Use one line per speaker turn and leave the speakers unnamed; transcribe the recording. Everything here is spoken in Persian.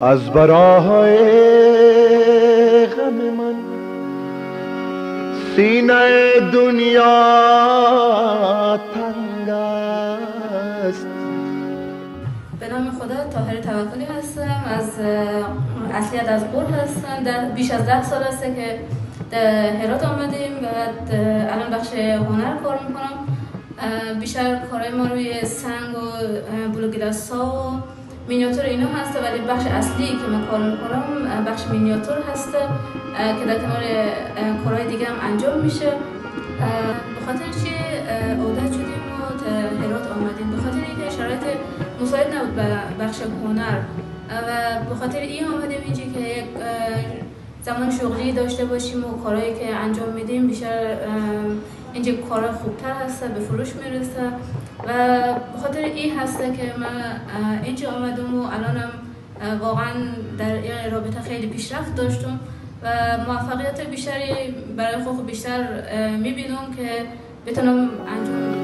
از براهای غم من سینه دنیا تنگ است.
به نام خدا طاهر توکلی هستم. اصلیت از قور هستم. بیش از 10 سال است که در هرات آمدیم و الان بخش هنر کار میکنم. بیشتر کارهای ما روی سنگ و بلوگلاسا و مینیاتور اینا هست، ولی بخش اصلی که من کار میکنم بخش مینیاتور هست که در کنار کارهای دیگه هم انجام میشه. به خاطر چی عادت شدیم و تا هرات آمدیم؟ به خاطر اینکه شرایط مساعد نبود به بخش هنر و به خاطر این آمدیم اینجا که یک زمان شغلی داشته باشیم و کارهایی که انجام میدیم بیشتر اینجا کارها خوبتر هست، به فروش میرسه و به خاطر این هست که من اینجا آمدم و الانم واقعا در این رابطه خیلی پیشرفت داشتم و موفقیت بیشتری برای خود بیشتر میبینم که بتونم انجام